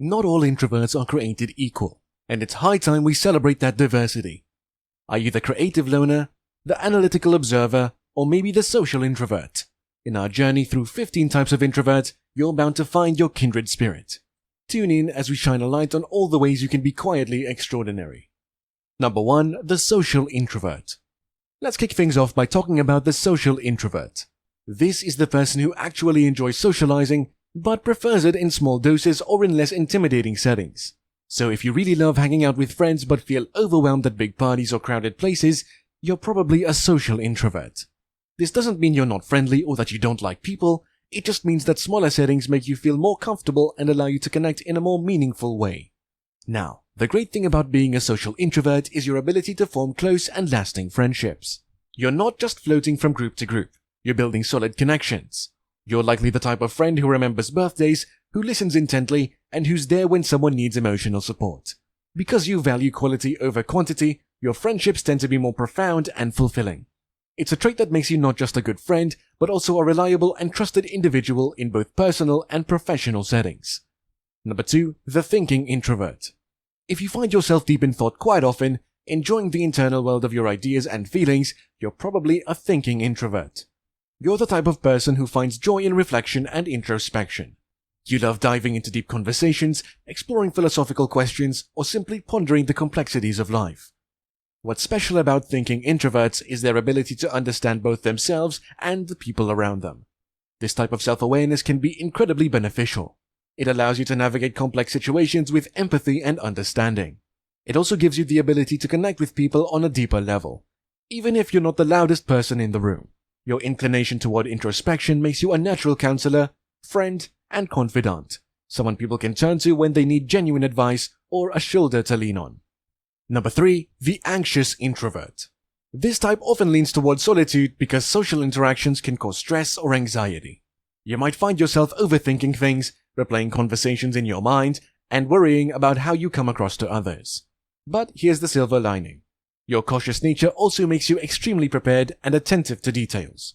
Not all introverts are created equal, and it's high time we celebrate that diversity. Are you the creative loner, the analytical observer, or maybe the social introvert? In our journey through 15 types of introverts, you're bound to find your kindred spirit. Tune in as we shine a light on all the ways you can be quietly extraordinary. Number 1. The social introvert. Let's kick things off by talking about the social introvert. This is the person who actually enjoys socializing, but prefers it in small doses or in less intimidating settings. So if you really love hanging out with friends but feel overwhelmed at big parties or crowded places, you're probably a social introvert. This doesn't mean you're not friendly or that you don't like people, it just means that smaller settings make you feel more comfortable and allow you to connect in a more meaningful way. Now, the great thing about being a social introvert is your ability to form close and lasting friendships. You're not just floating from group to group, you're building solid connections. You're likely the type of friend who remembers birthdays, who listens intently, and who's there when someone needs emotional support. Because you value quality over quantity, your friendships tend to be more profound and fulfilling. It's a trait that makes you not just a good friend, but also a reliable and trusted individual in both personal and professional settings. Number 2. The thinking introvert. If you find yourself deep in thought quite often, enjoying the internal world of your ideas and feelings, you're probably a thinking introvert. You're the type of person who finds joy in reflection and introspection. You love diving into deep conversations, exploring philosophical questions, or simply pondering the complexities of life. What's special about thinking introverts is their ability to understand both themselves and the people around them. This type of self-awareness can be incredibly beneficial. It allows you to navigate complex situations with empathy and understanding. It also gives you the ability to connect with people on a deeper level. Even if you're not the loudest person in the room, your inclination toward introspection makes you a natural counselor, friend, and confidant, someone people can turn to when they need genuine advice or a shoulder to lean on. Number 3. The anxious introvert. This type often leans towards solitude because social interactions can cause stress or anxiety. You might find yourself overthinking things, replaying conversations in your mind, and worrying about how you come across to others. But here's the silver lining. Your cautious nature also makes you extremely prepared and attentive to details.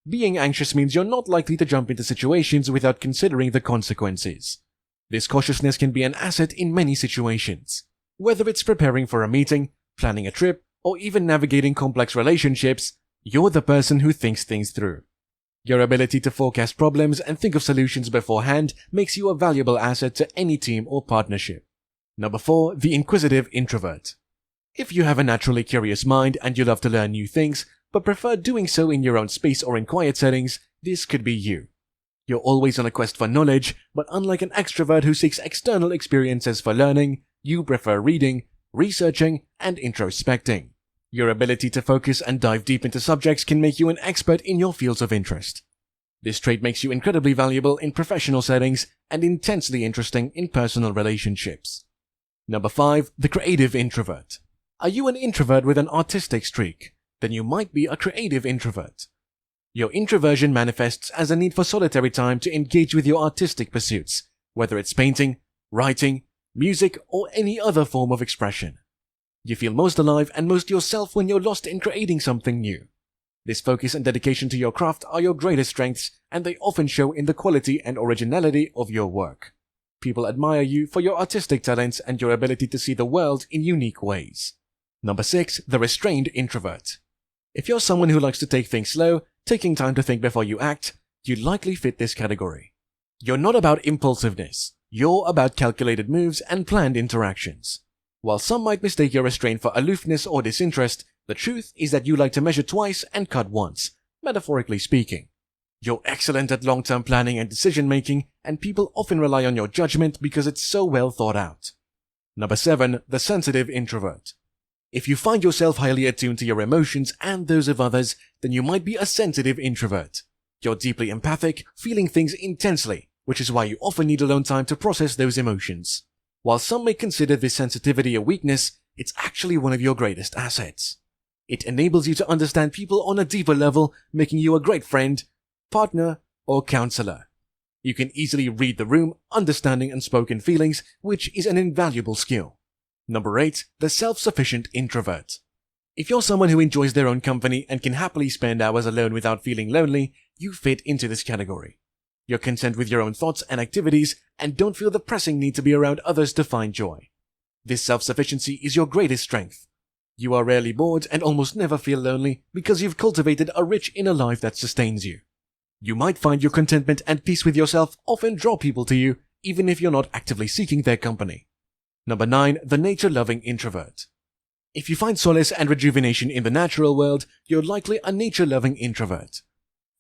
Being anxious means you're not likely to jump into situations without considering the consequences. This cautiousness can be an asset in many situations. Whether it's preparing for a meeting, planning a trip, or even navigating complex relationships, you're the person who thinks things through. Your ability to forecast problems and think of solutions beforehand makes you a valuable asset to any team or partnership. Number 4. The inquisitive introvert. If you have a naturally curious mind and you love to learn new things, but prefer doing so in your own space or in quiet settings, this could be you. You're always on a quest for knowledge, but unlike an extrovert who seeks external experiences for learning, you prefer reading, researching, and introspecting. Your ability to focus and dive deep into subjects can make you an expert in your fields of interest. This trait makes you incredibly valuable in professional settings and intensely interesting in personal relationships. Number 5. The creative introvert. Are you an introvert with an artistic streak? Then you might be a creative introvert. Your introversion manifests as a need for solitary time to engage with your artistic pursuits, whether it's painting, writing, music, or any other form of expression. You feel most alive and most yourself when you're lost in creating something new. This focus and dedication to your craft are your greatest strengths, and they often show in the quality and originality of your work. People admire you for your artistic talents and your ability to see the world in unique ways. Number 6. The restrained introvert. If you're someone who likes to take things slow, taking time to think before you act, you likely fit this category. You're not about impulsiveness. You're about calculated moves and planned interactions. While some might mistake your restraint for aloofness or disinterest, the truth is that you like to measure twice and cut once, metaphorically speaking. You're excellent at long-term planning and decision-making, and people often rely on your judgment because it's so well thought out. Number 7. The sensitive introvert. If you find yourself highly attuned to your emotions and those of others, then you might be a sensitive introvert. You're deeply empathic, feeling things intensely, which is why you often need alone time to process those emotions. While some may consider this sensitivity a weakness, it's actually one of your greatest assets. It enables you to understand people on a deeper level, making you a great friend, partner, or counselor. You can easily read the room, understanding unspoken feelings, which is an invaluable skill. Number 8. The self-sufficient introvert. If you're someone who enjoys their own company and can happily spend hours alone without feeling lonely, you fit into this category. You're content with your own thoughts and activities and don't feel the pressing need to be around others to find joy. This self-sufficiency is your greatest strength. You are rarely bored and almost never feel lonely because you've cultivated a rich inner life that sustains you. You might find your contentment and peace with yourself often draw people to you, even if you're not actively seeking their company. Number 9. The nature-loving introvert. If you find solace and rejuvenation in the natural world, you're likely a nature-loving introvert.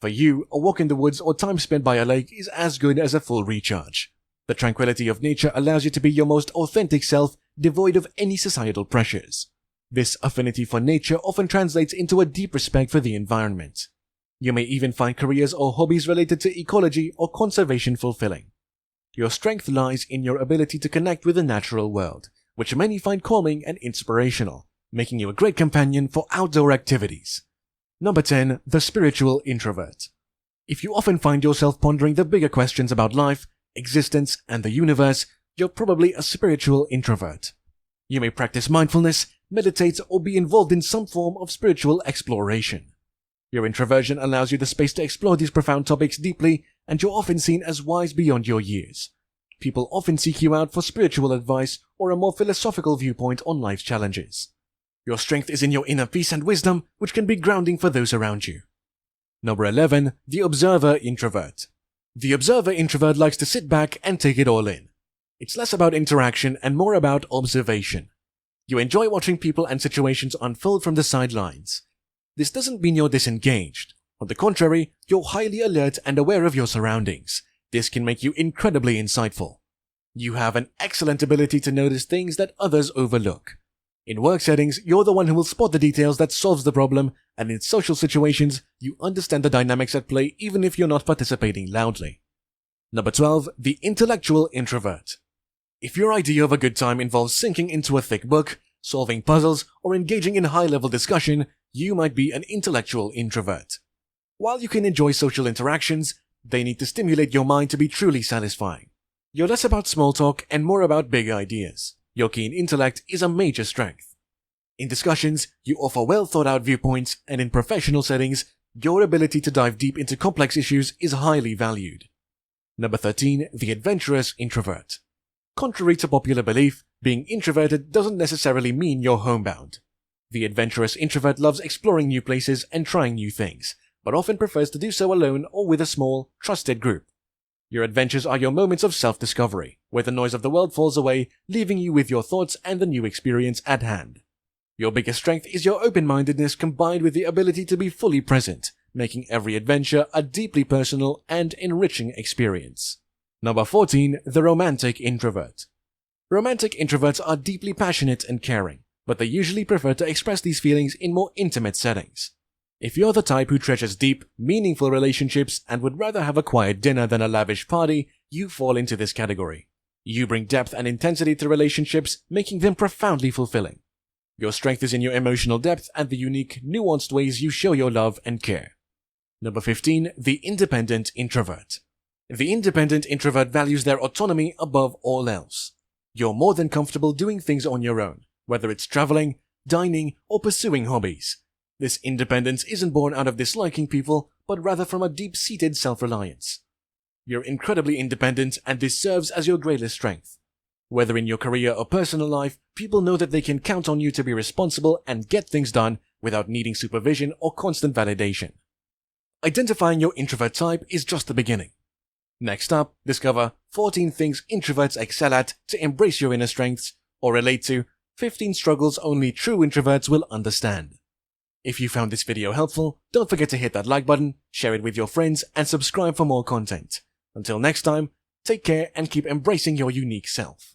For you, a walk in the woods or time spent by a lake is as good as a full recharge. The tranquility of nature allows you to be your most authentic self, devoid of any societal pressures. This affinity for nature often translates into a deep respect for the environment. You may even find careers or hobbies related to ecology or conservation fulfilling. Your strength lies in your ability to connect with the natural world, which many find calming and inspirational, making you a great companion for outdoor activities. Number 10. The spiritual introvert. If you often find yourself pondering the bigger questions about life, existence, and the universe, you're probably a spiritual introvert. You may practice mindfulness, meditate, or be involved in some form of spiritual exploration. Your introversion allows you the space to explore these profound topics deeply, and you're often seen as wise beyond your years. People often seek you out for spiritual advice or a more philosophical viewpoint on life's challenges. Your strength is in your inner peace and wisdom, which can be grounding for those around you. Number 11. The observer introvert. The observer introvert likes to sit back and take it all in. It's less about interaction and more about observation. You enjoy watching people and situations unfold from the sidelines. This doesn't mean you're disengaged. On the contrary, you're highly alert and aware of your surroundings. This can make you incredibly insightful. You have an excellent ability to notice things that others overlook. In work settings, you're the one who will spot the details that solves the problem, and in social situations, you understand the dynamics at play even if you're not participating loudly. Number 12. The intellectual introvert. If your idea of a good time involves sinking into a thick book, solving puzzles, or engaging in high-level discussion, you might be an intellectual introvert. While you can enjoy social interactions, they need to stimulate your mind to be truly satisfying. You're less about small talk and more about big ideas. Your keen intellect is a major strength. In discussions, you offer well-thought-out viewpoints, and in professional settings, your ability to dive deep into complex issues is highly valued. Number 13. The adventurous introvert. Contrary to popular belief, being introverted doesn't necessarily mean you're homebound. The adventurous introvert loves exploring new places and trying new things, but often prefers to do so alone or with a small, trusted group. Your adventures are your moments of self-discovery, where the noise of the world falls away, leaving you with your thoughts and the new experience at hand. Your biggest strength is your open-mindedness combined with the ability to be fully present, making every adventure a deeply personal and enriching experience. Number 14. The romantic introvert. Romantic introverts are deeply passionate and caring, but they usually prefer to express these feelings in more intimate settings. If you're the type who treasures deep, meaningful relationships and would rather have a quiet dinner than a lavish party, you fall into this category. You bring depth and intensity to relationships, making them profoundly fulfilling. Your strength is in your emotional depth and the unique, nuanced ways you show your love and care. Number 15. The independent introvert. The independent introvert values their autonomy above all else. You're more than comfortable doing things on your own, whether it's traveling, dining, or pursuing hobbies. This independence isn't born out of disliking people, but rather from a deep-seated self-reliance. You're incredibly independent, and this serves as your greatest strength. Whether in your career or personal life, people know that they can count on you to be responsible and get things done without needing supervision or constant validation. Identifying your introvert type is just the beginning. Next up, discover 14 things introverts excel at to embrace your inner strengths, or relate to 15 struggles only true introverts will understand. If you found this video helpful, don't forget to hit that like button, share it with your friends, and subscribe for more content. Until next time, take care and keep embracing your unique self.